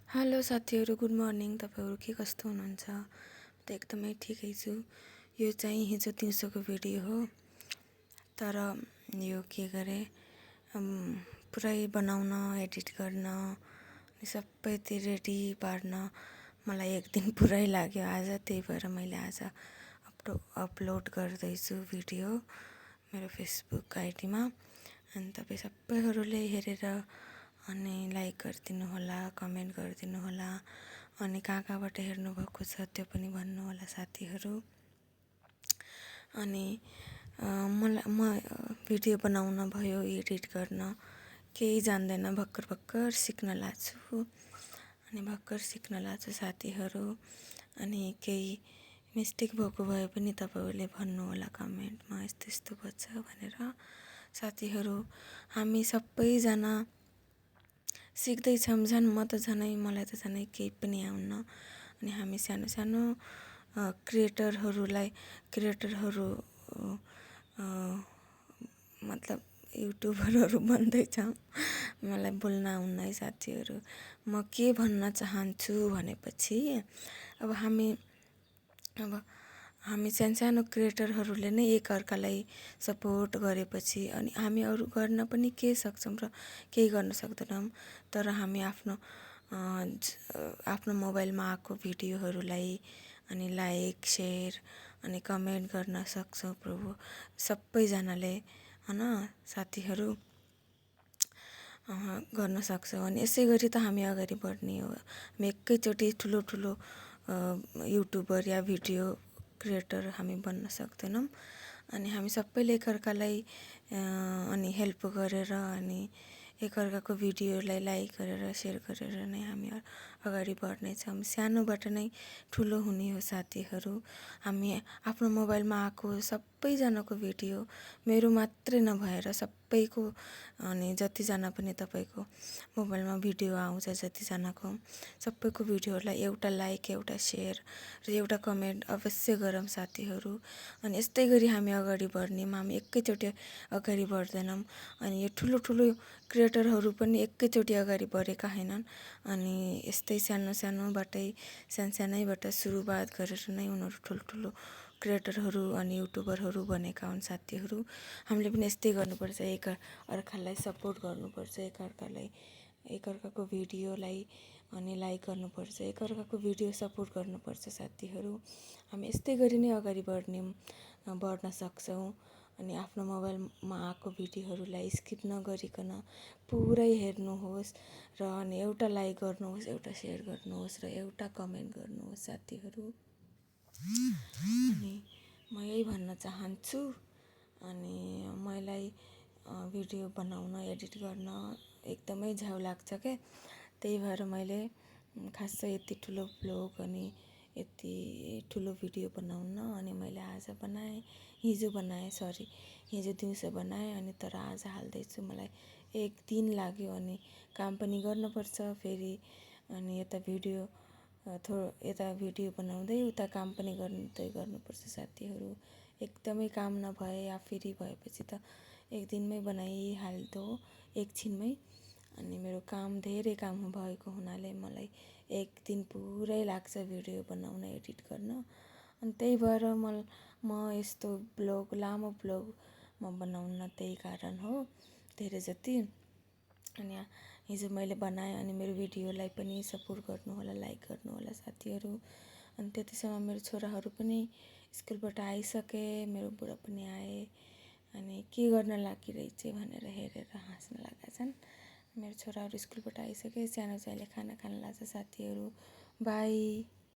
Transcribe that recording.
Hello साथीहरू, good morning. तपाईँहरू के कस्तो हुनुहुन्छ? त एकदमै ठिकै छु। यो चाहिँ हिजो दिउँसोको भिडियो हो, तर यो के गरेँ पुरै बनाउन, एडिट गर्न अनि सबै त्यो रेडी पार्न मलाई एक दिन पुरै लाग्यो आज। त्यही भएर मैले आज अपलोड गर्दैछु भिडियो मेरो फेसबुक आइडीमा। अनि तपाईँ सबैहरूले हेरेर अनि लाइक गरिदिनु होला, कमेन्ट गरिदिनु होला, अनि कहाँबाट हेर्नुभएको छ त्यो पनि भन्नु होला साथीहरू। अनि म भिडियो बनाउन भयो, एडिट गर्न केही जान्दैन, भर्खर सिक्न लाग्छु। अनि भर्खर सिक्न लाग्छु साथीहरू। अनि केही मिस्टेक भएको भए पनि तपाईँहरूले भन्नु होला कमेन्टमा, यस्तो यस्तो भन्छ भनेर। साथीहरू, हामी सबैजना सिक्दैछौँ। म त मलाई त झनै केही पनि आउन्न। अनि हामी सानो सानो क्रिएटरहरू मतलब युट्युबरहरू बन्दैछौँ। मलाई बोल्न आउन्न है साथीहरू। म के भन्न चाहन्छु भनेपछि अब हामी सानो क्रिएटरहरूले नै एकअर्कालाई सपोर्ट गरेपछि अनि हामी अरू गर्न पनि के सक्छौँ र केही गर्न सक्दैनौँ। तर हामी आफ्नो मोबाइलमा आएको भिडियोहरूलाई अनि लाइक, सेयर अनि कमेन्ट गर्न सक्छौँ प्रभु सबैजनाले, हैन साथीहरू, गर्न सक्छौँ। अनि यसै गरी त हामी अगाडि बढ्ने हो। हामी एकैचोटि ठुलो युट्युबर या भिडियो क्रिएटर हामी बन्न सक्दैनौँ। अनि हामी सबैले एकअर्कालाई अनि हेल्प गरेर अनि एकअर्काको भिडियोलाई लाइक गरेर सेयर गरेर नै हामी अगाडि बढ्नेछौँ। सानोबाट नै ठुलो हुने हो साथीहरू। हामी आफ्नो मोबाइलमा आएको सबैजनाको भिडियो, मेरो मात्रै नभएर सबैको, अनि जतिजना पनि तपाईँको मोबाइलमा भिडियो आउँछ जतिजनाको सबैको भिडियोहरूलाई एउटा लाइक, एउटा सेयर र एउटा कमेन्ट अवश्य गरौँ साथीहरू। अनि यस्तै गरी हामी अगाडि बढ्ने, हामी एकैचोटि अगाडि बढ्दैनौँ। अनि यो ठुलो क्रिएटरहरू पनि एकैचोटि अगाडि बढेका होइनन्। अनि यस्तै सानैबाट सुरुवात गरेर नै उनीहरू ठुलो क्रिएटरहरू अनि युट्युबरहरू बनेका हुन् साथीहरू। हामीले पनि यस्तै गर्नुपर्छ, एकअर्कालाई सपोर्ट गर्नुपर्छ, एकअर्काको भिडियोलाई अनि लाइक गर्नुपर्छ, एकअर्काको भिडियो सपोर्ट गर्नुपर्छ साथीहरू। हामी यस्तै गरी नै अगाडि बढ्न सक्छौँ। अनि आफ्नो मोबाइलमा आएको भिडियोहरूलाई स्किप नगरिकन पुरै हेर्नुहोस् र अनि एउटा लाइक गर्नुहोस्, एउटा सेयर गर्नुहोस् र एउटा कमेन्ट गर्नुहोस् साथीहरू। अनि म यही भन्न चाहन्छु। अनि मलाई भिडियो बनाउन, एडिट गर्न एकदमै झ्याउ लाग्छ क्या। त्यही भएर मैले खासै यति ठुलो ब्लग अनि यति ठुलो भिडियो बनाउन अनि मैले हिजो दिउँसो बनाएँ अनि तर आज हाल्दैछु। मलाई एक दिन लाग्यो अनि काम पनि गर्नुपर्छ फेरि, अनि यता भिडियो बनाउँदै उता काम पनि गर्नुपर्छ साथीहरू। एकदमै काम नभए या फ्री भएपछि त एक दिनमै बनाइहाल्दो एकछिनमै। अनि मेरो धेरै काम भएको हुनाले मलाई एक दिन पुरै लाग्छ भिडियो बनाउन, एडिट गर्न। अनि त्यही भएर म यस्तो लामो ब्लग म बनाउन त्यही कारण हो धेरै जति। अनि हिजो मैले बनाएँ अनि मेरो भिडियोलाई पनि सपोर्ट गर्नु होला, लाइक गर्नु होला साथीहरू। अनि त्यतिसम्म मेरो छोराहरू पनि स्कुलबाट आइसके, मेरो बुढा पनि आए अनि के गर्न लागिरहेछ भनेर हेरेर हाँस्न लागेका छन्। मेरो छोराहरू स्कुलबाट आइसके, सानो चाहिँले खाना खान लाग्छ साथीहरू। बाई।